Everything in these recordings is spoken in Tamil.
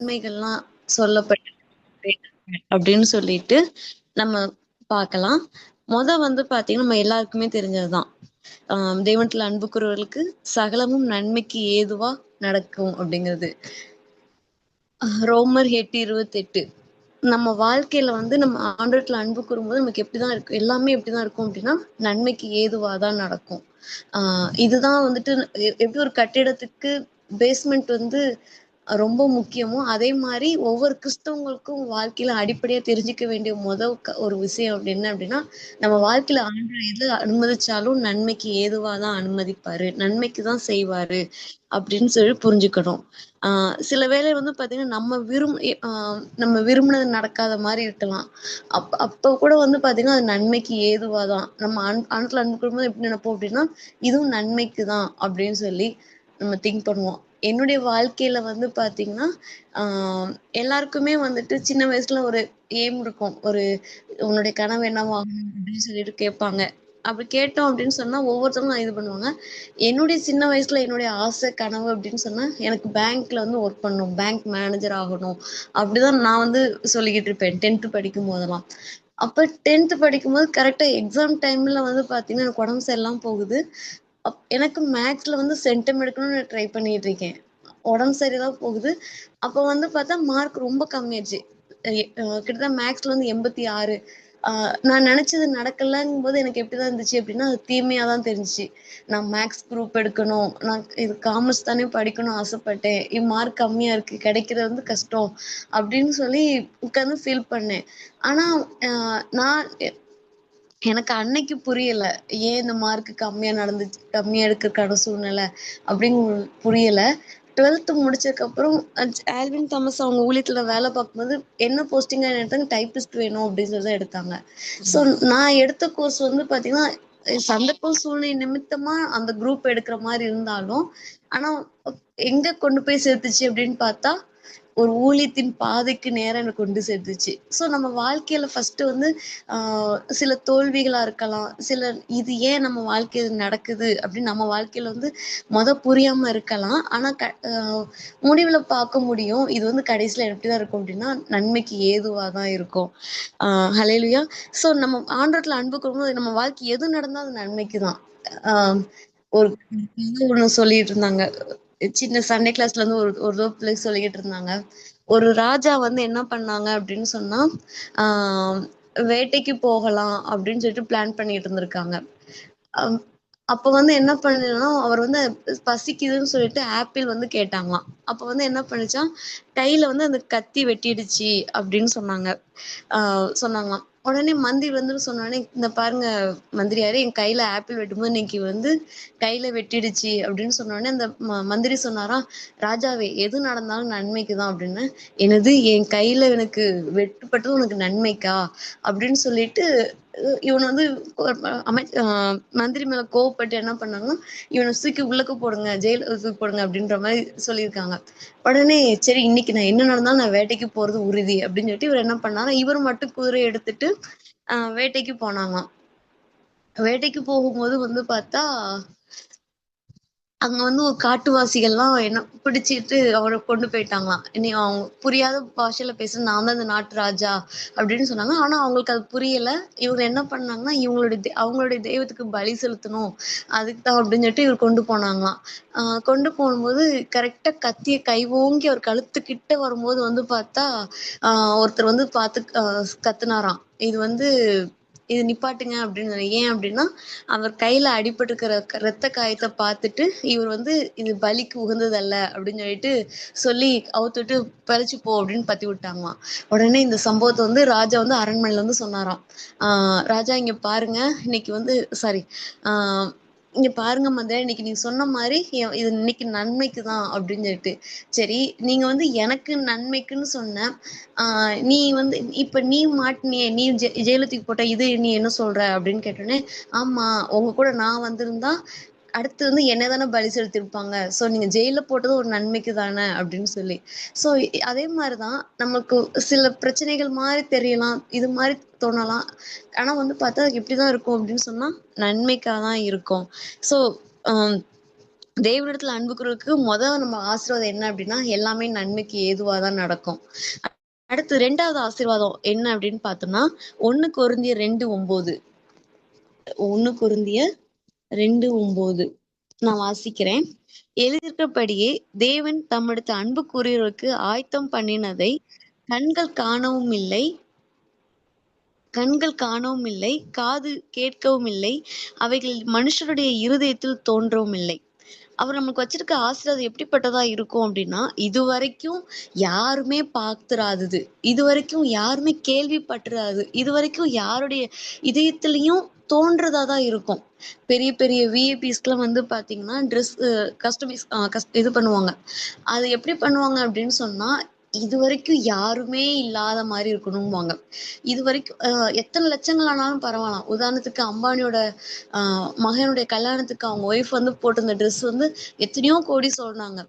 உண்மைகள்லாம் சொல்லப்பட்டு அப்படின்னு சொல்லிட்டு நம்ம பார்க்கலாம். வந்து பாத்தீங்கன்னா நம்ம எல்லாருக்குமே தெரிஞ்சதுதான். தெய்வத்துல அன்பு கூறுவர்களுக்கு சகலமும் நன்மைக்கு ஏதுவா நடக்கும் அப்படிங்கிறது. ரோமர் 8:28. நம்ம வாழ்க்கையில வந்து நம்ம ஆண்டவரத்துல அன்பு கூறும்போது நமக்கு எப்படிதான் இருக்கும், எல்லாமே எப்படிதான் இருக்கும் அப்படின்னா நன்மைக்கு ஏதுவாதான் நடக்கும். இதுதான் வந்துட்டு எப்படி ஒரு கட்டிடத்துக்கு பேஸ்மெண்ட் வந்து ரொம்ப முக்கியமோ அதே மாதிரி ஒவ்வொரு கிறிஸ்தவங்களுக்கும் வாழ்க்கையில அடிப்படையா தெரிஞ்சுக்க வேண்டிய ஒரு விஷயம் அப்படி என்ன அப்படின்னா, நம்ம வாழ்க்கையில ஆண்டவர் எது அனுமதிச்சாலும் நன்மைக்கு ஏதுவாதான் அனுமதிப்பாரு, நன்மைக்கு தான் செய்வாரு அப்படின்னு சொல்லி புரிஞ்சுக்கணும். சில வேளை வந்து பாத்தீங்கன்னா நம்ம விரும்பினது நடக்காத மாதிரி இருக்கலாம். அப்ப கூட வந்து பாத்தீங்கன்னா அது நன்மைக்கு ஏதுவாதான். நம்ம ஆண்டவர்ல அன்பு கூறும்போது எப்படி நினைப்போம் அப்படின்னா இதுவும் நன்மைக்கு தான் அப்படின்னு சொல்லி நம்ம திங்க் பண்ணுவோம். என்னுடைய வாழ்க்கையில வந்து பாத்தீங்கன்னா எல்லாருக்குமே வந்துட்டு சின்ன வயசுல ஒரு எய்ம் இருக்கும். உன்னுடைய கனவு என்னவாகணும் அப்படின்னு சொல்லிட்டு கேட்பாங்க. அப்படி கேட்டோம் அப்படின்னு சொன்னா ஒவ்வொருத்தவங்களும் இது பண்ணுவாங்க. என்னுடைய சின்ன வயசுல என்னுடைய ஆசை கனவு அப்படின்னு சொன்னா எனக்கு பேங்க்ல வந்து ஒர்க் பண்ணணும், பேங்க் மேனேஜர் ஆகணும் அப்படிதான் நான் வந்து சொல்லிக்கிட்டு இருப்பேன் 10th படிக்கும் போதெல்லாம். அப்ப 10th படிக்கும்போது கரெக்டா எக்ஸாம் டைம்ல வந்து பாத்தீங்கன்னா எனக்கு உடம்பு சரியில்லாம போகுது. எனக்கு மேக்ஸ்ல வந்து சென்டம் எடுக்கணும்னு ட்ரை பண்ணிட்டு இருக்கேன். உடம்பு சரியில்லாம போகுது. அப்ப வந்து பார்த்தா மார்க் ரொம்ப கம்மியாச்சு. கிட்டத்தட்ட மேக்ஸ்ல வந்து 86. நான் நினைச்சது நடக்கலங்கும்போது எனக்கு எப்படிதான் இருந்துச்சு அப்படின்னா அது தீமையா தான் தெரிஞ்சுச்சு. நான் மேக்ஸ் குரூப் எடுக்கணும், நான் இது காமர்ஸ் தானே படிக்கணும்னு ஆசைப்பட்டேன், மார்க் கம்மியா இருக்கு, கிடைக்கிறது வந்து கஷ்டம் அப்படின்னு சொல்லி உட்கார்ந்து ஃபீல் பண்ணேன். ஆனா நான் எனக்கு அன்னைக்கு புரியல. ஏன் இந்த மார்க் கம்மியா எடுக்கறதுக்கான சூழ்நிலை அப்படின்னு புரியல. 12th முடிச்சதுக்கப்புறம் ஆல்வின் தாமஸ் அவங்க ஊழியத்துல வேலை பார்க்கும்போது என்ன போஸ்டிங்கா எடுத்தாங்க, டைப்பிஸ்ட் வேணும் அப்படின்னு சொல்லி தான் எடுத்தாங்க. ஸோ நான் எடுத்த கோர்ஸ் வந்து பாத்தீங்கன்னா சந்தர்ப்ப சூழ்நிலை நிமித்தமா அந்த குரூப் எடுக்கிற மாதிரி இருந்தாலும், ஆனா எங்க கொண்டு போய் சேர்த்துச்சு அப்படின்னு பார்த்தா ஒரு ஊழியத்தின் பாதைக்கு நேரா என்ன கொண்டு சேர்த்துச்சு. ஸோ நம்ம வாழ்க்கையில ஃபர்ஸ்ட் வந்து சில தோல்விகளா இருக்கலாம். இது ஏன் நம்ம வாழ்க்கையில நடக்குது அப்படின்னு நம்ம வாழ்க்கையில வந்து புரியாம இருக்கலாம். ஆனா முடிவுல பார்க்க முடியும். இது வந்து கடைசியில எப்படிதான் இருக்கும் அப்படின்னா நன்மைக்கு ஏதுவா தான் இருக்கும். ஹல்லேலூயா. ஸோ நம்ம ஆண்டவர்ல அன்பு கூறும்போது நம்ம வாழ்க்கை எது நடந்தாலும் அது நன்மைக்கு தான். ஆஹ் ஒரு இது ஒண்ணு சொல்லிட்டு இருந்தாங்க. சின்ன சண்டே கிளாஸ்ல இருந்து ஒரு பிள்ளை சொல்லிக்கிட்டு இருந்தாங்க. ஒரு ராஜா வந்து என்ன பண்ணாங்க அப்படின்னு சொன்னா ஆஹ் வேட்டைக்கு போகலாம் அப்படின்னு சொல்லிட்டு பிளான் பண்ணிட்டு இருந்திருக்காங்க. அம் அப்ப வந்து என்ன பண்ணணும்னா அவர் வந்து பசிக்குதுன்னு சொல்லிட்டு ஆப்பிள் வந்து கேட்டாங்களாம். அப்ப வந்து என்ன பண்ணுச்சான், கையில வந்து அந்த கத்தி வெட்டிடுச்சு அப்படின்னு சொன்னாங்களாம். உடனே மந்திரி வந்து சொன்னோடனே, இந்த பாருங்க மந்திரியாரே, என் கையில ஆப்பிள் வெட்டும்போது இன்னைக்கு வந்து கையில வெட்டிடுச்சு அப்படின்னு சொன்னோடனே அந்த மந்திரி சொன்னாராம், ராஜாவே எது நடந்தாலும் நன்மைக்கு தான் அப்படின்னு. எனது என் கையில எனக்கு வெட்டுப்பட்டது உனக்கு நன்மைக்கா அப்படின்னு சொல்லிட்டு இவனை வந்து மந்திரி மேல கோவப்பட்டு என்ன பண்ணாங்கன்னா இவனை தூக்கி உள்ளக்க போடுங்க, ஜெயில தூக்கி போடுங்க அப்படின்ற மாதிரி சொல்லியிருக்காங்க. உடனே சரி இன்னைக்கு நான் என்ன நடந்தாலும் நான் வேட்டைக்கு போறது உறுதி அப்படின்னு சொல்லிட்டு இவர் என்ன பண்ணாரு, இவர் மட்டும் குதிரை எடுத்துட்டு வேட்டைக்கு போனாங்களாம். வேட்டைக்கு போகும்போது வந்து பார்த்தா அங்க வந்து ஒரு காட்டுவாசிகள்லாம் என்ன பிடிச்சிட்டு அவரை கொண்டு போயிட்டாங்களாம். இனி அவங்க புரியாத பாஷையில பேச நான் தான் இந்த நாட்டு ராஜா அப்படின்னு சொன்னாங்க. ஆனா அவங்களுக்கு அது புரியல. இவங்க என்ன பண்ணாங்கன்னா அவங்களுடைய தெய்வத்துக்கு பலி செலுத்தணும், அதுக்கு தான் அப்படின்னு சொல்லிட்டு இவர் கொண்டு போனாங்களாம். கொண்டு போகும்போது கரெக்டா கத்திய கை ஓங்கி அவர் கழுத்துக்கிட்ட வரும்போது வந்து பார்த்தா ஒருத்தர் வந்து பார்த்து கத்துனாராம், இது நிப்பாட்டுங்க அப்படின்னு ஏன் அப்படின்னா அவர் கையில அடிபட்டிருக்கிற ரத்த காயத்தை பார்த்துட்டு இவர் வந்து இது பலிக்கு உகந்ததல்ல அப்படின்னு சொல்லிட்டு சொல்லி அவுத்துட்டு பறிச்சு போ அப்படின்னு பத்தி விட்டாங்களாம். உடனே இந்த சம்பவத்தை வந்து ராஜா வந்து அரண்மனையில வந்து சொன்னாராம், ராஜா இங்க பாருங்க, இன்னைக்கு வந்து சாரி இங்க பாருங்க மந்திரி, இன்னைக்கு நீங்க சொன்ன மாதிரி இது இன்னைக்கு நன்மைக்கு தான் அப்படின்னு சொல்லிட்டு. சரி, நீங்க வந்து எனக்கு நன்மைக்குன்னு சொன்ன, நீ வந்து இப்ப நீ மாட்டினியே, நீ ஜெயிலுக்கு போட்ட, இது நீ என்ன சொல்ற அப்படின்னு கேட்டோன்னே, ஆமா உங்க கூட நான் வந்திருந்தா அடுத்து வந்து என்னதானே பலி செலுத்திருப்பாங்க, சோ நீங்க ஜெயில போட்டது ஒரு நன்மைக்கு தானே அப்படின்னு சொல்லி. சோ அதே மாதிரிதான் நமக்கு சில பிரச்சனைகள் மாதிரி தெரியலாம், இது மாதிரி தோணலாம். ஆனா வந்து பார்த்தா எப்படிதான் இருக்கும் அப்படின்னு சொன்னா நன்மைக்காக தான் இருக்கும். சோ தேவனிடத்துல அன்பு கூறுவதற்கு நம்ம ஆசீர்வாதம் என்ன அப்படின்னா, எல்லாமே நன்மைக்கு ஏதுவாதான் நடக்கும். அடுத்து 2வது ஆசீர்வாதம் என்ன அப்படின்னு பார்த்தோம்னா, 1 கொரிந்தியர் 2:9. 1 கொரிந்தியர் 2:9 நான் வாசிக்கிறேன். எழுதியிருக்கிறபடியே தேவன் தம்மிடத்தில் அன்பு கூறியவர்களுக்கு ஆயத்தம் பண்ணினதை கண்கள் காணவும் இல்லை, காது கேட்கவும் இல்லை, அவைகள் மனுஷருடைய இருதயத்தில் தோன்றவும் இல்லை. அவர் நமக்கு வச்சிருக்க ஆசீர்வாதம் எப்படிப்பட்டதா இருக்கும் அப்படின்னா, இதுவரைக்கும் யாருமே பார்த்திராதது, இதுவரைக்கும் யாருமே கேள்விப்பட்டிராதது, இதுவரைக்கும் யாருடைய இதயத்திலையும் தோன்றதாதான் இருக்கும். பெரிய பெரிய விஐபிஸ்க்குலாம் வந்து பாத்தீங்கன்னா ட்ரெஸ் கஸ்டமைஸ் இது பண்ணுவாங்க. அது எப்படி பண்ணுவாங்க அப்படின்னு சொன்னா, இதுவரைக்கும் யாருமே இல்லாத மாதிரி இருக்கணும்பாங்க. இதுவரைக்கும் எத்தனை லட்சங்கள் ஆனாலும் பரவாயில்ல. உதாரணத்துக்கு அம்பானியோட மகனுடைய கல்யாணத்துக்கு அவங்க ஒய்ஃப் வந்து போட்டிருந்த ட்ரெஸ் வந்து எத்தனையோ கோடி சொன்னாங்க.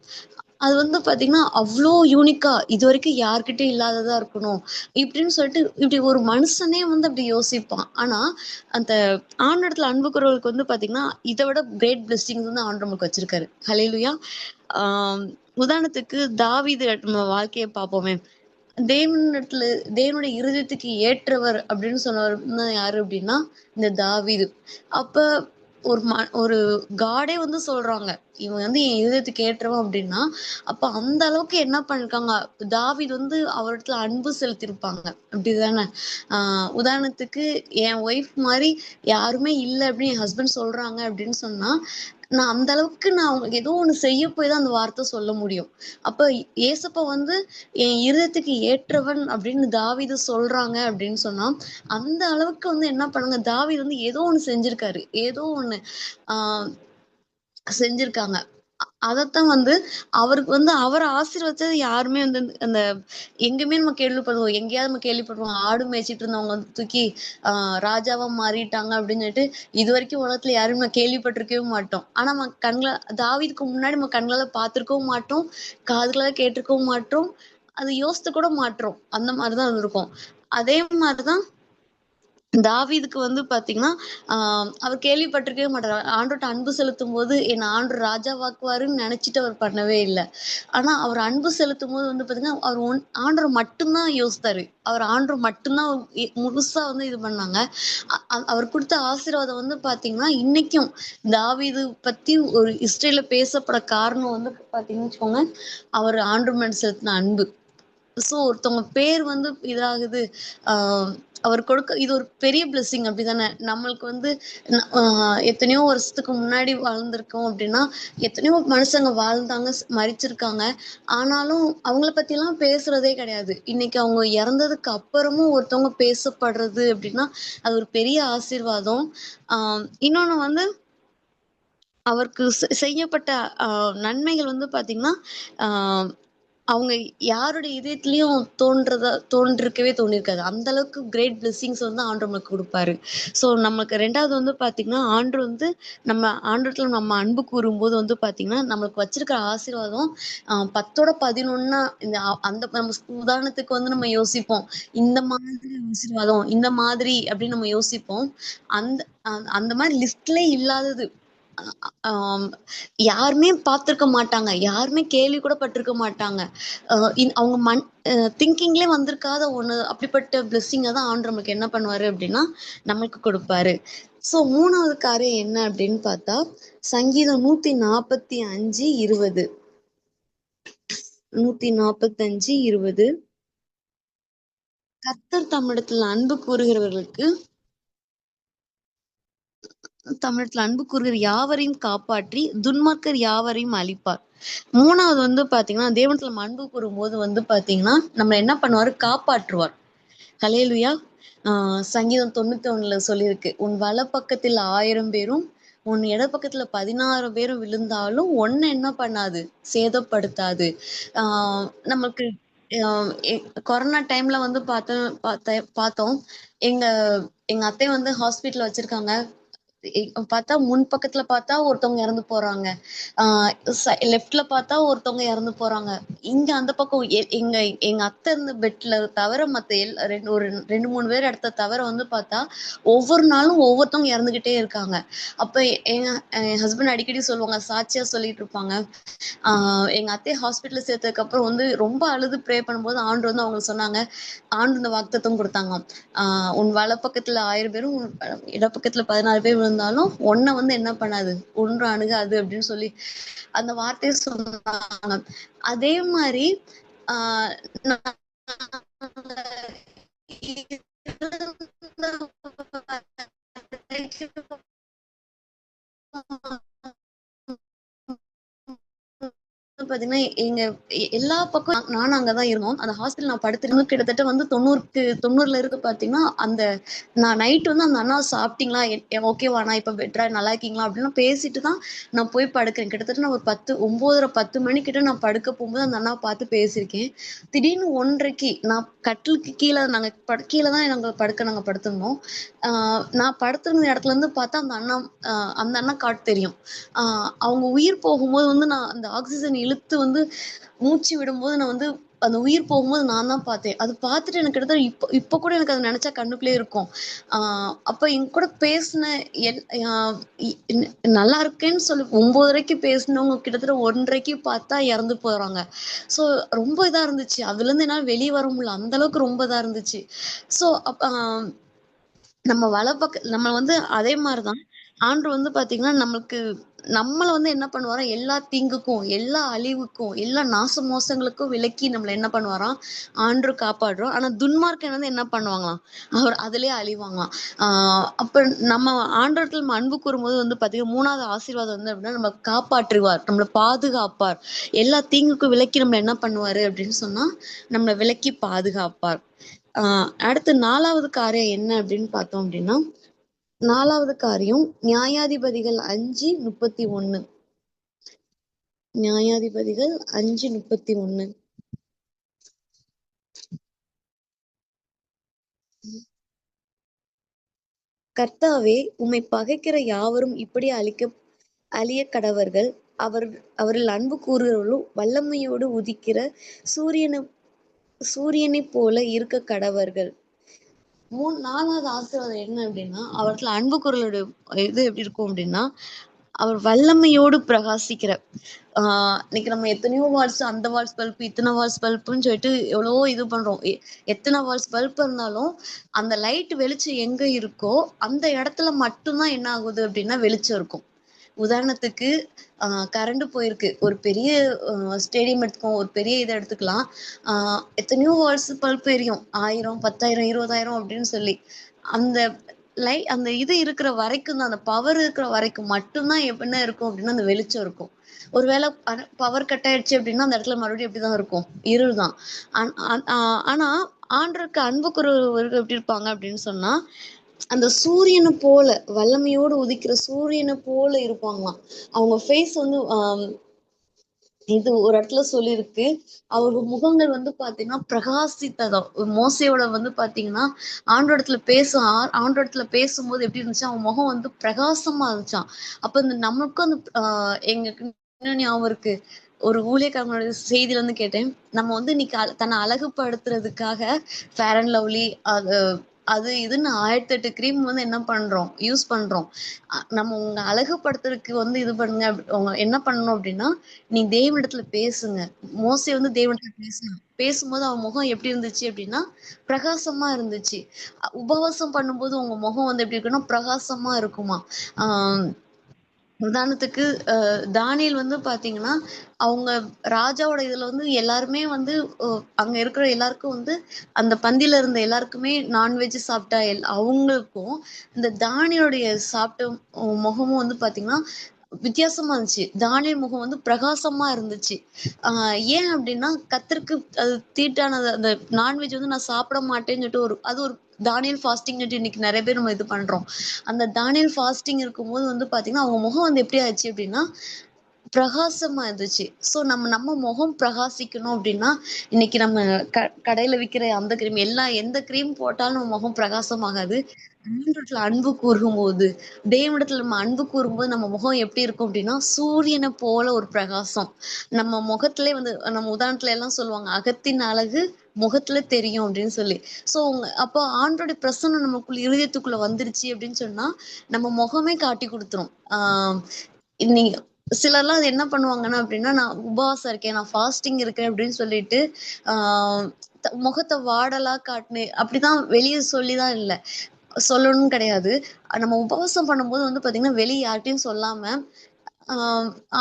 அது வந்து பாத்தீங்கன்னா அவ்வளோ யூனிக்கா இதுவரைக்கும் யார்கிட்டயும் இல்லாததா இருக்கணும் இப்படின்னு சொல்லிட்டு இப்படி ஒரு மனுஷனே வந்து அப்படி யோசிப்பான். ஆனா அந்த ஆண்டவரத்துல அன்பு கூறவர்களுக்கு வந்து பாத்தீங்கன்னா இதை விட கிரேட் பிளெஸிங்ஸ் வந்து ஆண்டவர் நமக்கு வச்சிருக்காரு. ஹல்லேலூயா. ஆஹ் உதாரணத்துக்கு தாவீது நம்ம வாழ்க்கையை பார்ப்போமே. தேவனிடத்துல தேவனுடைய இருதயத்துக்கு ஏற்றவர் அப்படின்னு சொன்னவர் யாரு அப்படின்னா இந்த தாவீது. அப்ப ஒரு காடே வந்து சொல்றாங்க இவன் வந்து என் இருதயத்துக்கு ஏற்றவன் அப்படின்னா, அப்ப அந்த அளவுக்கு என்ன பண்ணிருக்காங்க, தாவீது வந்து அவரிடத்துல அன்பு செலுத்திருப்பாங்க. அப்படிதானே? உதாரணத்துக்கு என் ஒய்ஃப் மாதிரி யாருமே இல்லை அப்படின்னு என் ஹஸ்பண்ட் சொல்றாங்க அப்படின்னு சொன்னா, நான் அந்த அளவுக்கு நான் அவங்களுக்கு ஏதோ ஒண்ணு செய்ய போய் தான் அந்த வார்த்தை சொல்ல முடியும். அப்ப ஏசப்பா வந்து என் இருதயத்துக்கு ஏற்றவன் அப்படின்னு தாவீது சொல்றாங்க அப்படின்னு சொன்னா, அந்த அளவுக்கு வந்து என்ன பண்ணுங்க, தாவீது வந்து ஏதோ ஒண்ணு செஞ்சிருக்காரு, ஏதோ ஒண்ணு ஆஹ் செஞ்சிருக்காங்க. அதத்தான் வந்து அவருக்கு வந்து அவரை ஆசீர்வதிச்சது யாருமே வந்து அந்த எங்கேயுமே நம்ம கேள்விப்படுவோம், எங்கேயாவது நம்ம கேள்விப்படுவோம், ஆடு மேய்ச்சிட்டு இருந்தவங்க வந்து தூக்கி ராஜாவா மாறிட்டாங்க அப்படின்னு சொல்லிட்டு இது வரைக்கும் உலகத்துல யாரும் நம்ம கேள்விப்பட்டிருக்கவே மாட்டோம். ஆனா நம்ம கண்களை தாவீதுக்கு முன்னாடி நம்ம கண்களால பார்த்திருக்கவும் மாட்டோம், காதுகளால கேட்டிருக்கவும் மாட்டோம், அது யோசித்து கூட மாட்டோம். அந்த மாதிரிதான் அது இருக்கும். அதே மாதிரிதான் தாவீதுக்கு வந்து பாத்தீங்கன்னா அவர் கேள்விப்பட்டிருக்கவே மாட்டாரு. ஆண்டவர்ட்ட அன்பு செலுத்தும் போது என்ன ஆண்டவர் ராஜாவாக்குவாருன்னு நினைச்சிட்டு அவர் பண்ணவே இல்லை. ஆனா அவர் அன்பு செலுத்தும் போது வந்து பாத்தீங்கன்னா அவர் ஆண்டவர் மட்டும்தான் யோசித்தாரு. அவர் ஆண்டவர் மட்டும்தான் முழுசா வந்து இது பண்ணாங்க. அவர் கொடுத்த ஆசீர்வாதம் வந்து பாத்தீங்கன்னா இன்னைக்கும் தாவீது பத்தி ஒரு ஹிஸ்டரியில பேசப்பட காரணம் வந்து பாத்தீங்கன்னு வச்சுக்கோங்க, அவர் ஆண்டவர் மேல செலுத்தின அன்பு. சோ ஒருத்தவங்க பேர் வந்து இதாகுது, ஆஹ் அவர் கொடுக்க இது ஒரு பெரிய பிளெஸிங். அப்படிதானே? நம்மளுக்கு வந்து எத்தனையோ வருஷத்துக்கு முன்னாடி வாழ்ந்திருக்கோம் அப்படின்னா, எத்தனையோ மனுஷங்க வாழ்ந்தாங்க, மரிச்சிருக்காங்க. ஆனாலும் அவங்கள பத்தி எல்லாம் பேசுறதே கிடையாது. இன்னைக்கு அவங்க இறந்ததுக்கு அப்புறமும் ஒருத்தவங்க பேசப்படுறது அப்படின்னா அது ஒரு பெரிய ஆசீர்வாதம். இன்னொன்னு வந்து அவருக்கு செய்யப்பட்ட நன்மைகள் வந்து பாத்தீங்கன்னா ஆஹ் அவங்க யாருடைய இதயத்திலயும் தோன்றிருக்காது. அந்த அளவுக்கு கிரேட் பிளெஸிங்ஸ் வந்து ஆண்டவர் நமக்கு கொடுப்பாரு. சோ நமக்கு 2வது வந்து பாத்தீங்கன்னா ஆண்டவர் வந்து நம்ம ஆண்டவரத்துல நம்ம அன்பு கூறும்போது வந்து பாத்தீங்கன்னா நம்மளுக்கு வச்சிருக்கிற ஆசீர்வாதம் 10ஓட 11 இந்த அந்த நம்ம உதாரணத்துக்கு வந்து நம்ம யோசிப்போம், இந்த மாதிரி ஆசீர்வாதம் இந்த மாதிரி அப்படின்னு நம்ம யோசிப்போம். அந்த அந்த மாதிரி லிஸ்ட்லயே இல்லாதது. ஆஹ் யாருமே பார்த்திருக்க மாட்டாங்க, யாருமே கேள்வி கூட பட்டிருக்க மாட்டாங்க. அவங்க திங்கிங்லயே வந்திருக்காத ஒண்ணு, அப்படிப்பட்ட பிளெஸிங்க தான் ஆண்டவர் நமக்கு என்ன பண்ணுவாரு அப்படின்னா நமக்கு கொடுப்பாரு. சோ 3வது காரியம் என்ன அப்படின்னு பார்த்தா, சங்கீதம் 145:20. 145:20. கர்த்தர் தம்மிடத்தில் அன்பு கூறுகிறவர்களுக்கு தமிழத்துல அன்பு கூறுகிற யாவரையும் காப்பாற்றி துன்மார்க்கர் யாவரையும் அழிப்பார். 3வது வந்து பாத்தீங்கன்னா தேவனத்துல நம்ம அன்பு கூறும்போது வந்து பாத்தீங்கன்னா நம்ம என்ன பண்ணுவாரு, காப்பாற்றுவார். ஹல்லேலூயா. சங்கீதம் 91ல சொல்லியிருக்கு, உன் வலப்பக்கத்தில் 1000 பேரும் உன் இடப்பக்கத்துல 16 பேரும் விழுந்தாலும் ஒண்ணு என்ன பண்ணாது, சேதப்படுத்தாது. நமக்கு கொரோனா டைம்ல வந்து பார்த்தோம். எங்க எங்க அத்தை வந்து ஹாஸ்பிட்டல் வச்சிருக்காங்க. பார்த்தா முன் பக்கத்துல பார்த்தா ஒருத்தவங்க இறந்து போறாங்க. ஆ லெஃப்ட்ல பார்த்தா ஒருத்தவங்க இறந்து போறாங்க. இங்க அந்த பக்கம் எங்க எங்க அத்தை இருந்த பெட்ல தவிர மத்த 2, 3 பேர் இடத்த தவிர வந்து பார்த்தா, ஒவ்வொரு நாளும் ஒவ்வொருத்தவங்க இறந்துகிட்டே இருக்காங்க. அப்ப எங்க என் ஹஸ்பண்ட் அடிக்கடி சொல்லுவாங்க, சாட்சியா சொல்லிட்டு இருப்பாங்க. எங்க அத்தைய ஹாஸ்பிட்டல்ல சேர்த்ததுக்கு அப்புறம் வந்து ரொம்ப அழுது ப்ரே பண்ணும்போது ஆண்டவர் வந்து அவங்களுக்கு சொன்னாங்க. ஆண்டு இந்த வாக்குத்தத்தம் குடுத்தாங்களாம். "உன் வலப்பக்கத்துல 1000 பேரும், உன் இடப்பக்கத்துல 16 பேர் விழுந்தாலும், உன்ன வந்து என்ன பண்ணாது? ஒன்றும் அணுகாது" அப்படின்னு சொல்லி அந்த வார்த்தைய சொன்னாங்க. அதே மாரி ஆ நாங்க இருந்த வரைக்கும் பாத்தீங்கன்னா, எங்க எல்லா பக்கம் நானும் அங்க தான் இருந்தோம். அந்த ஹாஸ்டல் நான் படுத்திருந்து கிட்டத்தட்ட வந்து 90ல இருக்கு பாத்தீங்கன்னா, அந்த நான் நைட் வந்து அந்த அண்ணா சாப்பிட்டீங்களா? ஓகேவா? நான் இப்ப பெட்டரா நல்லா இருக்கீங்களா? அப்படிலாம் பேசிட்டு தான் நான் போய் படுக்கிறேன். கிட்டத்தட்ட நான் ஒரு 9:30, 10 மணிக்கிட்ட நான் படுக்க போகும்போது அந்த அண்ணாவ பார்த்து பேசியிருக்கேன். திடீர்னு 1:30க்கு நான் கட்டிலுக்கு கீழ நாங்க கீழ தான் நாங்க படுத்திருந்தோம். ஆ நான் படுத்திருந்த இடத்துலருந்து பார்த்தா அ அந்த அண்ணா காட்டு தெரியும். ஆ அவங்க உயிர் போகும்போது வந்து நான் அந்த ஆக்ஸிஜன் இழுத்து வந்து மூச்சு விடும்போது நான் வந்து அந்த உயிர் போகும்போது நான் தான் பார்த்தேன். அது பார்த்துட்டு எனக்கு கிட்டத்தட்ட இப்ப இப்ப கூட எனக்கு அத நெனச்சா கண்ணுக்குள்ளயே இருக்கும். ஆ அப்ப என் கூட பேசின எல் அ இ ந நல்லா இருக்கேன்னு சொல்லி 9:30க்கு பேசினவங்க கிட்டத்தட்ட 1:30க்கு பார்த்தா இறந்து போறாங்க. ஸோ ரொம்ப இதா இருந்துச்சு. அதுலருந்து என்னால வெளிய வர முடியல. அந்த அளவுக்கு ரொம்ப இதா இருந்துச்சு. ஸோ நம்ம நம்ம வந்து அதே மாரி தான். ஆண்டவர் வந்து பார்த்தீங்கன்னா, நம்மள வந்து என்ன பண்ணுவாராம், எல்லா தீங்குக்கும், எல்லா அழிவுக்கும், எல்லா நாச மோசங்களுக்கும் விலக்கி நம்மள என்ன பண்ணுவாராம், ஆண்டவர் காப்பாற்றுவார். ஆனா துன்மார்க்கன் வந்து என்ன பண்ணுவாங்களாம், அவர் அதிலேயே அழிவாங்களாம். ஆ அப்ப நம்ம ஆண்டவரத்துல நம்ம அன்பு கூறும்போது வந்து பார்த்தீங்கன்னா, 3வது ஆசீர்வாதம் வந்து எப்படின்னா, நம்மள காப்பாற்றுவார், நம்மள பாதுகாப்பார். எல்லா தீங்குக்கும் விலக்கி நம்மள என்ன பண்ணுவாரு அப்படின்னு சொன்னா, நம்மள விலக்கி பாதுகாப்பார். ஆ அடுத்து 4வது காரியம் என்ன அப்படின்னு பார்த்தோம் அப்படின்னா, 4வது காரியம் நியாயாதிபதிகள் 5:31. நியாயாதிபதிகள் 5:31. கர்த்தாவே, உம்மைப் பகைக்கிற யாவரும் இப்படி அழியக் கடவர்கள். அவர் அவரில் அன்பு கூறுகிறவர்களும் வல்லமையோடு உதிக்கிற சூரியனைப் போல இருக்கக் கடவர்கள். 4வது ஆசீர்வாதம் என்ன அப்படின்னா, அவர்ட்ட அன்பு கூறலுடைய இது எப்படி இருக்கும் அப்படின்னா, அவர் வல்லமையோடு பிரகாசிக்கிற இன்னைக்கு நம்ம எத்தனையோ வாட்ஸ் அந்த வாட்ஸ் பல்ப், இத்தனை வாட்ஸ் பல்ப்ன்னு சொல்லிட்டு எவ்வளவோ இது பண்றோம். எத்தனை வாட்ஸ் பல்ப் இருந்தாலும், அந்த லைட் வெளிச்சம் எங்க இருக்கோ, அந்த இடத்துல மட்டும் தான் என்ன ஆகுது அப்படின்னா, வெளிச்சம் இருக்கும். உதாரணத்துக்கு கரண்ட் போயிருக்கு. ஒரு பெரிய ஸ்டேடியம் எடுத்துக்குவோம். ஒரு பெரிய இத எடுத்துக்கலாம். ஆ எத்தனையோ வாட்ஸ் பல்ப் எரியும். 1000, 10,000, 20,000 அப்படின்னு சொல்லி. அந்த அந்த இது இருக்கிற வரைக்கும் தான், அந்த பவர் இருக்கிற வரைக்கும் மட்டும் தான் என்ன இருக்கும் அப்படின்னா, அந்த வெளிச்சம் இருக்கும். ஒரு வேள பவர் கட் ஆயிடுச்சு அப்படின்னா, அந்த இடத்துல மறுபடியும் எப்படிதான் இருக்கும்? இருள் தான். அன் அன் ஆ ஆனா ஆண்டவருக்கு அன்பு கூறுகிறவர்கள் எப்படி இருப்பாங்க அப்படின்னு சொன்னா, அந்த சூரியன போல வல்லமையோடு உதிக்கிற சூரியன போல இருப்பாங்களாம். அவங்க ஃபேஸ் வந்து இது ஒரு இடத்துல சொல்லியிருக்கு. அவங்க முகங்கள் வந்து பார்த்தீங்கன்னா, பிரகாசித்ததாம். மோசேயோட வந்து பார்த்தீங்கன்னா, ஆண்டவரிடத்துல பேசும்போது எப்படி இருந்துச்சா, அவன் முகம் வந்து பிரகாசமா இருந்துச்சாம். அப்ப இந்த நமக்கும் அந்த எங்களுக்கு இன்னும் ஞாபகம் இருக்கு. ஒரு ஊழியக்காரங்களோட செய்தியில வந்து கேட்டேன். நம்ம வந்து இன்னைக்கு தன்னை அழகுபடுத்துறதுக்காக ஃபேர் அண்ட் லவ்லி அது அது இதுன்னு 1008 கிரீம் வந்து என்ன பண்றோம்? யூஸ் பண்றோம். நம்ம உங்க அழகுபடுத்துறதுக்கு வந்து இது பண்ணுங்க. அவங்க என்ன பண்ணணும் அப்படின்னா, நீ தேவனிடத்துல பேசுங்க. மோசே வந்து தேவனிடத்துல பேசினான். பேசும்போது அவன் முகம் எப்படி இருந்துச்சு அப்படின்னா, பிரகாசமா இருந்துச்சு. உபவாசம் பண்ணும்போது உங்க முகம் வந்து எப்படி இருக்குன்னா, பிரகாசமா இருக்குமாம். ஆ உதாரணத்துக்கு தானியேல் வந்து பார்த்தீங்கன்னா, அவங்க ராஜாவோட இதுல வந்து எல்லாருமே வந்து அ அங்க இருக்கிற எல்லாருக்கும் வந்து அந்த பந்தியில இருந்த எல்லாருக்குமே நான்வெஜ் சாப்பிட்டா அவங்களுக்கும், இந்த தானியேலுடைய சாப்பிட்ட முகமும் வந்து பார்த்தீங்கன்னா, வித்தியாசமா இருந்துச்சு. தானியேல் முகம் வந்து பிரகாசமா இருந்துச்சு. ஆ ஏன் அப்டின்னா, கர்த்தருக்கு அது தீட்டானது அந்த நான்வெஜ் வந்து நான் சாப்பிட மாட்டேன்னு சொல்லிட்டு அது ஒரு தானியல் ஃபாஸ்டிங் சொல்லிட்டு இன்னைக்கு நெறைய பேர் நம்ம இது பண்றோம். அந்த தானியல் ஃபாஸ்டிங் இருக்கும்போது வந்து பார்த்தீங்கன்னா, அவங்க முகம் வந்து எப்படி ஆச்சு அப்டின்னா, பிரகாசமா இருந்துச்சு. ஸோ நம்ம நம்ம முகம் பிரகாசிக்கணும் அப்டின்னா, இன்னைக்கு நம்ம கடையில விக்கிற அந்த கிரீம் எந்த கிரீம் போட்டாலும் நம்ம முகம் பிரகாசமாகாது. ஆண்டவரிடத்துல அன்பு கூறும்போது, தேவனிடத்துல நம்ம அன்பு கூறும்போது நம்ம முகம் எப்படி இருக்கும் அப்படின்னா, சூரியனை போல ஒரு பிரகாசம். நம்ம முகத்திலே வந்து நம்ம உதாரணத்துல எல்லாம் சொல்லுவாங்க, "அகத்தின் அழகு முகத்துல தெரியும்" அப்படின்னு சொல்லி. ஸோ அப்போ ஆண்டவருடைய பிரசன்னம் நமக்குள்ள இருதயத்துக்குள்ள வந்துருச்சு அப்படின்னு சொன்னா, நம்ம முகமே காட்டிக் குடுத்துரும். நீங்க சிலர்லாம் அது என்ன பண்ணுவாங்கன்னா அப்படின்னா, "நான் உபவாசம் இருக்கேன், நான் ஃபாஸ்டிங் இருக்கேன்" அப்படின்னு சொல்லிட்டு, ஆ முகத்த வாடலா காட்டுனு அப்படிதான் வெளிய சொல்லி தான் இல்ல. சொல்லணும்னு கிடையாது. நம்ம உபவாசம் பண்ணும்போது வந்து பார்த்தீங்கன்னா, வெளிய யார்ட்டயும் சொல்லாம, ஆ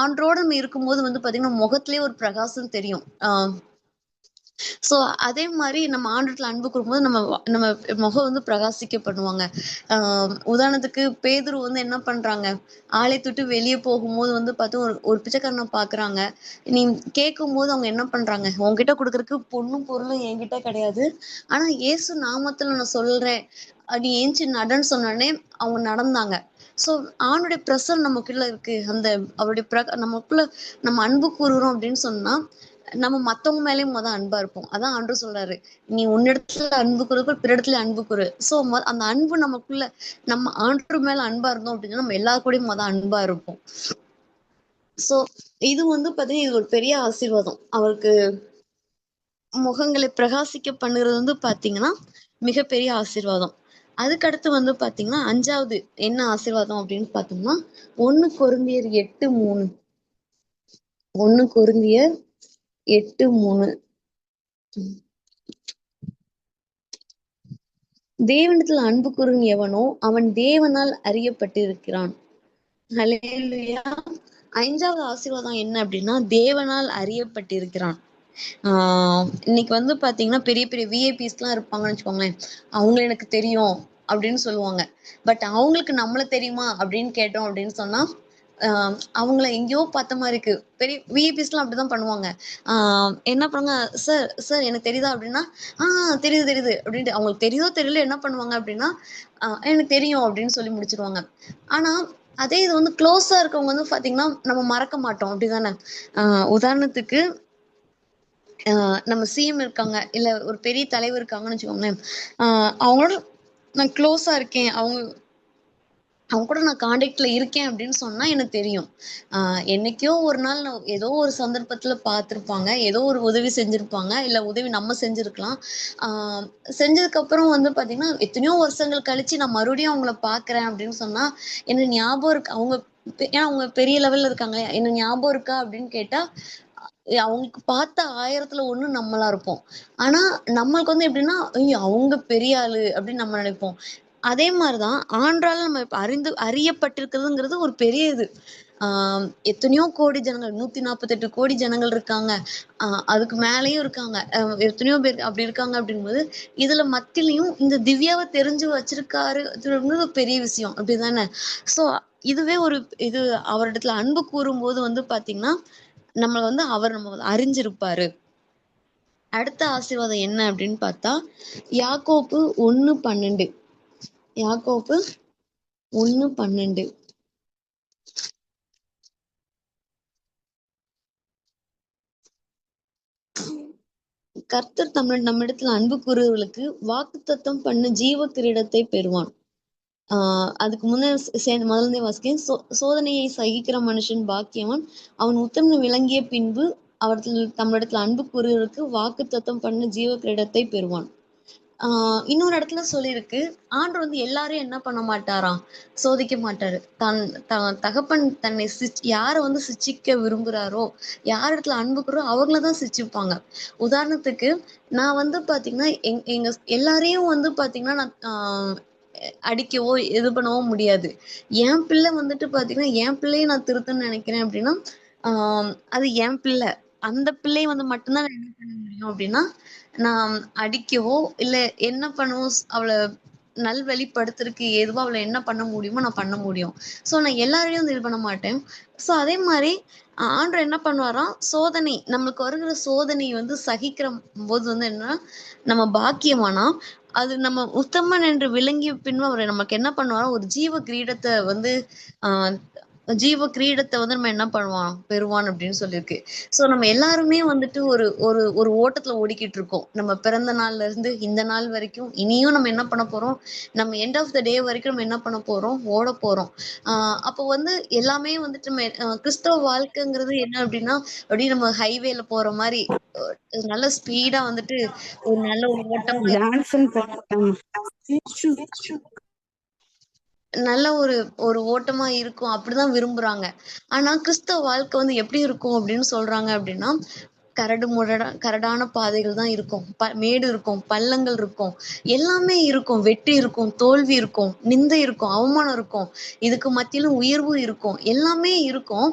ஆண்டவரோட நம்ம இருக்கும்போது வந்து பார்த்தீங்கன்னா, முகத்திலேயே ஒரு பிரகாசம் தெரியும். ஸோ அதே மாரி நம்ம ஆண்டவர்ல அன்பு கூறும்போது நம்ம முகம் வந்து பிரகாசிக்க பண்ணுவாங்க. ஆ உதாரணத்துக்கு பேதுரு வந்து என்ன பண்றாங்க, ஆலயத்த விட்டு வெளிய போகும்போது வந்து பார்த்தா ஒரு ஒரு பிச்சைக்காரன பார்க்குறாங்க. நீ கேட்கும்போது அவங்க என்ன பண்றாங்க, உன்கிட்ட குடுக்குறதுக்கு பொன்னும், பொருளும் என்கிட்ட கிடையாது. ஆனா இயேசு நாமத்துல நான் சொல்றேன். நீ எந்திச்சு நடன்னு சொன்னோனே அவங்க நடந்தாங்க. ஸோ ஆணுடைய பிரசன்னம் நமக்குள்ள இருக்கு. அந்த அவருடைய நமக்குள்ள நம்ம அன்பு கூறுறோம் அப்படின்னு சொன்னா, நம்ம மத்தவங்க மேலயும் அன்பா இருப்போம். அதான் ஆண்டவர் சொல்றாரு. "நீ உன்னிடத்துல அன்பு கூர்றதுக்கு பிறரிடத்துல அன்பு கூரு." ஸோ அந்த அன்பு நமக்குள்ள நம்ம ஆண்டவர் மேல அன்பா இருந்தோம் அப்படின்னா, நம்ம எல்லார் கூடயும் அன்பா இருப்போம். ஸோ இது வந்து பார்த்தீங்கன்னா, இது ஒரு பெரிய ஆசீர்வாதம். அவருக்கு முகங்களை பிரகாசிக்க பண்ணுறது வந்து பார்த்தீங்கன்னா, மிகப்பெரிய ஆசீர்வாதம். அதுக்கடுத்து வந்து பார்த்தீங்கன்னா, 5வது என்ன ஆசீர்வாதம் அப்படின்னு பார்த்தோம்னா, 1 கொரிந்தியர் 8:3 1 கொரிந்தியர் 8:3 தேவனிடத்தில் அன்பு கூறும் எவனோ அவன் தேவனால் அறியப்பட்டிருக்கிறான். ஹல்லேலூயா. 5வது ஆசீர்வாதம் என்ன அப்படின்னா, தேவனால் அறியப்பட்டிருக்கிறான். இன்னைக்கு வந்து பாத்தீங்கன்னா, பெரிய பெரிய விஐபிஸ்லாம் இருப்பாங்கன்னு வச்சுக்கோங்களேன். "அவங்கள எனக்கு தெரியும்" அப்படின்னு சொல்லுவாங்க. பட் அவங்களுக்கு நம்மள தெரியுமா அப்படின்னு கேட்டோம் அப்படின்னு சொன்னா, அ அவங்கள எங்கேயோ பாத்த மாரி இருக்கு. பெரிய விஐபிஸ்லாம் அப்படிதான் பண்ணுவாங்க. ஆ என்ன பண்ணுவாங்க, "சார் சார் எனக்கு தெரியுதா?" அப்படின்னா, "ஆ தெரியுது தெரியுது" அப்படின்ட்டு அவங்களுக்கு தெரியுதோ தெரியலையோ என்ன பண்ணுவாங்க அப்படின்னா, எனக்கு தெரியும்" அப்படின்னு சொல்லி முடிச்சுருவாங்க. ஆனா, அதே இது வந்து க்ளோஸா இருக்கவங்க வந்து பாத்தீங்கன்னா, நம்ம மறக்க மாட்டோம். அப்படிதானே? அ உதாரணத்துக்கு நம்ம சிஎம் இருக்காங்க. இல்ல ஒரு பெரிய தலைவர் இருக்காங்கன்னு வச்சுக்கோங்களேன். அ அவங்களோட நான் க்ளோஸா இருக்கேன். அவங்க கூட நான் கான்டாக்ட்ல இருக்கேன் அப்படின்னு சொன்னா எனக்கு தெரியும். அ என்னைக்கோ ஒரு நாள் நான் ஏதோ ஒரு சந்தர்ப்பத்துல பார்த்துருப்பாங்க. ஏதோ ஒரு உதவி செஞ்சிருப்பாங்க. இல்ல உதவி நம்ம செஞ்சிருக்கலாம். அ செஞ்சதுக்கப்புறம் வந்து பார்த்தீங்கன்னா, எத்தனையோ வருஷங்கள் கழிச்சு நான் மறுபடியும் அவங்கள பார்க்குறேன் அப்படின்னு சொன்னா, எனக்கு ஞாபகம் இருக்கு. ஏன்னா அவங்க பெரிய லெவல்ல இருக்காங்க. "என்ன ஞாபகம் இருக்கா?" அப்படின்னு கேட்டா, அவங்களுக்கு பார்த்த 1000த்துல 1 நம்மளா இருப்போம். ஆனா, நம்மளுக்கு வந்து எப்படின்னா, "ஐயோ! அவங்க பெரிய ஆளு" அப்படின்னு நம்ம நினைப்போம். அதே மாரி தான் ஆண்டால நம்ம இப்ப அறியப்பட்டிருக்கிறதுங்கிறது ஒரு பெரிய இது. ஆ எத்தனையோ கோடி ஜனங்கள் 148 கோடி ஜனங்கள் இருக்காங்க. அ அதுக்கு மேலயும் இருக்காங்க. எத்தனையோ பேர் அப்படி இருக்காங்க அப்படிங்கும்போது, இதுல மத்தியிலயும் இந்த திவ்யாவ தெரிஞ்சு வச்சிருக்காரு அதுங்கிறது ஒரு பெரிய விஷயம். அப்படிதானே? ஸோ இதுவே ஒரு இது அவரிடத்துல அன்பு கூறும்போது வந்து பார்த்தீங்கன்னா, நம்மள வந்து அவர் நம்ம அறிஞ்சிருப்பாரு. அடுத்த ஆசீர்வாதம் என்ன அப்படின்னு பார்த்தா, யாக்கோப்பு 1:12 யாக்கோப்பு 1:12 கர்த்தர் நம்மிடத்தில் அன்பு கூறுகிறவர்களுக்கு வாக்குத்தத்தம் பண்ண ஜீவ கிரீடத்தை பெறுவான். அதுக்கு முன்ன முதல்ல வாசிக்கிறேன். சோதனையை சகிக்கிற மனுஷன் பாக்கியவான். அவன் உத்தமன் விளங்கிய பின்பு அவர்கள் தம்மிடத்தில் அன்பு கூறுகிறவர்களுக்கு வாக்குத்தத்தம் பண்ண ஜீவ கிரீடத்தை பெறுவான். இன்னொரு இடத்துல சொல்லியிருக்கு. ஆண்டவர் வந்து எல்லாரையும் என்ன பண்ண மாட்டாராம், சோதிக்க மாட்டாரு. தகப்பன் தன்னை யார வந்து சிட்சிக்க விரும்புறாரோ, யார் இடத்துல அன்பு கூறுறோ அவங்கள தான் சிட்சிப்பாங்க. உதாரணத்துக்கு, நான் வந்து பார்த்தீங்கன்னா, எங்க எல்லாரையும் வந்து பார்த்தீங்கன்னா, நான் அடிக்கவோ, இது பண்ணவோ முடியாது. என் பிள்ளை வந்துட்டு பார்த்தீங்கன்னா, என் பிள்ளைய நான் திருத்தணும்னு நெனைக்கிறேன் அப்டின்னா, ஆ அது என் பிள்ளை. அந்த பிள்ளைய வந்து மட்டும் தான் நான் என்ன பண்ண முடியும் அப்டின்னா, நான் அடிக்கவோ, இல்ல என்ன பண்ணவோ அவள நல்வழிப்படுத்துறதுக்கு ஏதுவா அவள என்ன பண்ண முடியுமோ நான் பண்ண முடியும். ஸோ நான் எல்லாரையும் வந்து இது பண்ண மாட்டேன். ஸோ அதே மாரி ஆண்டவர் என்ன பண்ணுவாராம், சோதனை நம்மளுக்கு வருகிற சோதனை வந்து சகிக்கிற போது வந்து என்னன்னா, நம்ம பாக்கியமானா, அது நம்ம உத்தமன் என்று விளங்கிய பின்பு அவரு நமக்கு என்ன பண்ணுவாராம், ஒரு ஜீவ கிரீடத்த வந்து ஆ ஜீவ கிரீடத்தை வந்து நம்ம என்ன பண்ணுவான் பெறுவான் அப்படின்னு சொல்லியிருக்கு. சோ நம்ம எல்லாருமே வந்துட்டு ஒரு ஒரு ஒரு ஓட்டத்துல ஓடிக்கிட்டு இருக்கோம். நம்ம பிறந்த நாள்ல இருந்து இந்த நாள் வரைக்கும் இனியும் நம்ம என்ன பண்ண போறோம், நம்ம எண்ட் ஆஃப் த டே வரைக்கும் நம்ம என்ன பண்ண போறோம், ஓட போறோம். அப்போ வந்து எல்லாமே வந்துட்டு நம்ம கிறிஸ்தவ வாழ்க்கைங்கிறது என்ன அப்படின்னா, அப்படியே நம்ம ஹைவேல போற மாதிரி நல்ல ஸ்பீடா வந்துட்டு ஒரு நல்ல ஒரு ஓட்டமா டான்ஸ்ன்னு போட்டாமா. நல்ல ஒரு ஒரு ஓட்டமா இருக்கும் அப்படிதான் விரும்புறாங்க. ஆனா கிறிஸ்தவ வாழ்க்கை வந்து எப்படி இருக்கும் அப்படின்னு சொல்றாங்க அப்படின்னா, கரடான பாதைகள் தான் இருக்கும். மேடு இருக்கும், பள்ளங்கள் இருக்கும், எல்லாமே இருக்கும். வெற்றி இருக்கும், தோல்வி இருக்கும், நிந்தை இருக்கும், அவமானம் இருக்கும். இதுக்கு மத்தியிலும் உயர்வு இருக்கும். எல்லாமே இருக்கும்.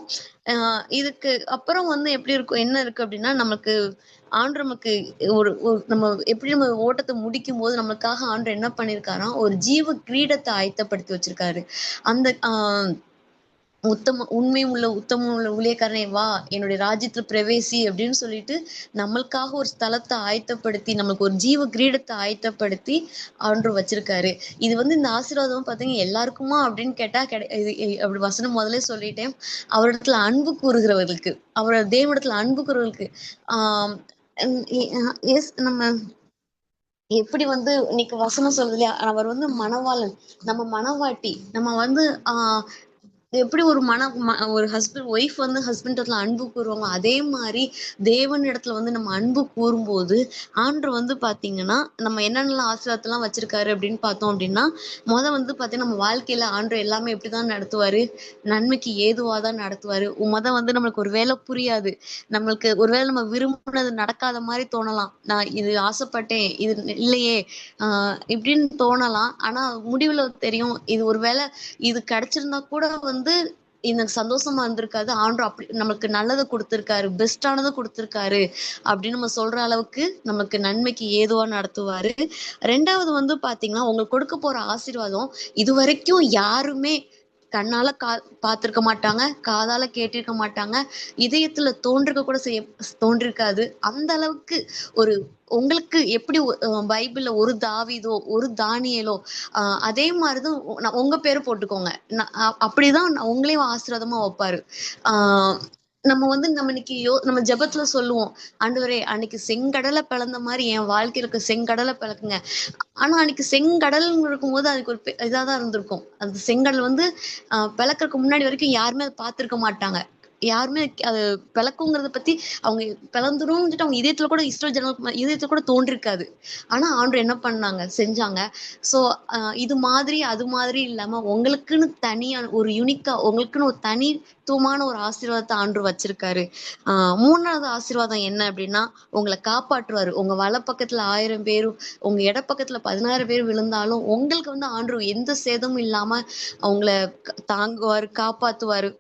இதுக்கு அப்புறம் வந்து எப்படி இருக்கும், என்ன இருக்கு அப்படின்னா, நமக்கு ஆண்டவர் நமக்கு ஒரு ஒரு நம்ம எப்படி நம்ம ஓட்டத்த முடிக்கும்போது நமக்காக ஆண்டவர் என்ன பண்ணியிருக்காருன்னா, ஒரு ஜீவ கிரீடத்த ஆயத்தப்படுத்தி வச்சிருக்காரு. அந்த உத்தமம் உள்ள ஊழியக்காரனே வா, என்னுடைய ராஜ்யத்துல பிரவேசி அப்படின்னு சொல்லிட்டு நம்மளுக்காக ஒரு ஸ்தலத்தை ஆயத்தப்படுத்தி நமக்கு ஒரு ஜீவ கிரீடத்தை ஆயத்தப்படுத்தி ஆண்டவர் வச்சிருக்காரு. இது வந்து இந்த ஆசீர்வாதம் பாத்தீங்கன்னா எல்லாருக்குமா அப்படின்னு கேட்டா அப்படி வசனம் முதலே சொல்லிட்டேன். அவரிடத்துல அன்பு கூறுகிறவர்களுக்கு, அவரோட தேவனிடத்துல அன்பு கூறுகிறவர்களுக்கு. ஆஹ் எஸ் நம்ம எப்படி வந்து இன்னைக்கு வசனம் சொல்லுது இல்லையா, அவர் வந்து மணவாளன், நம்ம மணவாட்டி, நம்ம வந்து எப்படி ஒரு ஒரு ஹஸ்பண்ட் ஒய்ஃப் வந்து ஹஸ்பண்ட் இடத்துல அன்பு கூறுவாங்க, அதே மாதிரி தேவன் இடத்துல வந்து நம்ம அன்பு கூறும்போது ஆண்டவர் வந்து பாத்தீங்கன்னா நம்ம என்னென்னலாம் ஆசீர்வாதத்தெல்லாம் வச்சிருக்காரு அப்படின்னு பார்த்தோம் அப்படின்னா, வந்து பாத்தீங்கன்னா நம்ம வாழ்க்கையில ஆண்டவர் எல்லாமே எப்படிதான் நடத்துவாரு, நன்மைக்கு ஏதுவாதான் நடத்துவாரு. வந்து நம்மளுக்கு ஒரு வேலை புரியாது, நம்மளுக்கு ஒருவேளை நம்ம விரும்பினது நடக்காத மாதிரி தோணலாம், நான் இது ஆசைப்பட்டேன் இது இல்லையே இப்படின்னு தோணலாம். ஆனா முடிவுல தெரியும் இது ஒருவேளை இது கிடைச்சிருந்தா கூட வந்து எனக்கு சந்தோஷமா இருந்திருக்காது, ஆண்டவர் அப்படி நமக்கு நல்லதை கொடுத்திருக்காரு, பெஸ்டானதை கொடுத்திருக்காரு அப்படின்னு நம்ம சொல்ற அளவுக்கு நமக்கு நன்மைக்கு ஏதுவா நடத்துவாரு. ரெண்டாவது வந்து பாத்தீங்கன்னா, உங்களுக்கு கொடுக்க போற ஆசீர்வாதம் இது வரைக்கும் யாருமே கண்ணால பார்த்திருக்க மாட்டாங்க, காதால கேட்டிருக்க மாட்டாங்க, இதயத்துல தோன்றிருக்க கூட தோன்றிருக்காது. அந்த அளவுக்கு ஒரு உங்களுக்கு எப்படி பைபிள்ல ஒரு தாவீதோ ஒரு தானியேலோ அதே மாதிரிதான் உங்க பேரு போட்டுக்கோங்க, அப்படிதான் உங்களையும் ஆசீர்வாதமா வைப்பாரு. ஆஹ் நம்ம வந்து நம்ம இன்னைக்கு நம்ம ஜெபத்துல சொல்லுவோம், ஆண்டவரே அன்னைக்கு செங்கடலை பிளந்த மாதிரி என் வாழ்க்கையில இருக்க செங்கடலை பிளக்குங்க. ஆனா அன்னைக்கு செங்கடல் இருக்கும்போது அதுக்கு ஒரு இதாதான் இருந்திருக்கும். அந்த செங்கடல் வந்து பிளக்கறதுக்கு முன்னாடி வரைக்கும் யாருமே அதை பார்த்திருக்க மாட்டாங்க. யாருமே அது பிளக்குங்கிறத பத்தி அவங்க பிளந்துரும் அவங்க இதயத்துல கூட இதயத்துல கூட தோன்றிருக்காது. ஆனா ஆண்டவர் என்ன பண்ணாங்க, செஞ்சாங்க. சோ இது மாதிரி அது மாதிரி இல்லாம உங்களுக்குன்னு தனியா ஒரு யூனிக்கா உங்களுக்குன்னு ஒரு தனித்துவமான ஒரு ஆசீர்வாதத்தை ஆண்டவர் வச்சிருக்காரு. மூணாவது ஆசீர்வாதம் என்ன அப்படின்னா, உங்களை காப்பாற்றுவாரு. உங்க வலப்பக்கத்துல 1000 பேரும் உங்க இடப்பக்கத்துல 16 பேர் விழுந்தாலும் உங்களுக்கு வந்து ஆண்டவர் எந்த சேதமும் இல்லாம அவங்கள தாங்குவாரு, காப்பாத்துவாரு.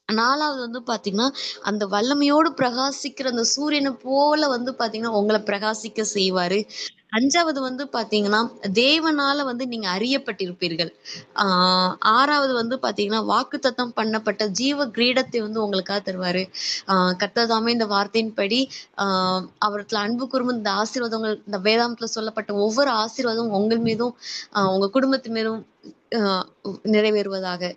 நாலாவது வந்து பாத்தீங்கன்னா, அந்த வல்லமையோடு பிரகாசிக்கிற அந்த சூரியனை போல வந்து பாத்தீங்கன்னா உங்களை பிரகாசிக்க செய்வாரு. அஞ்சாவது வந்து பாத்தீங்கன்னா, தேவனால வந்து நீங்க அறியப்பட்டிருப்பீர்கள். ஆறாவது வந்து பாத்தீங்கன்னா, வாக்குத்தத்தம் பண்ணப்பட்ட ஜீவ கிரீடத்தை வந்து உங்களுக்காக தருவாரு. கர்த்தர் தாமே இந்த வார்த்தையின்படி அவர்ல அன்பு கூறும் இந்த ஆசீர்வாதங்கள், இந்த வேதாந்தத்துல சொல்லப்பட்ட ஒவ்வொரு ஆசீர்வாதமும் உங்கள் மீதும் உங்க குடும்பத்து மீதும் நிறைவேறுவதாக.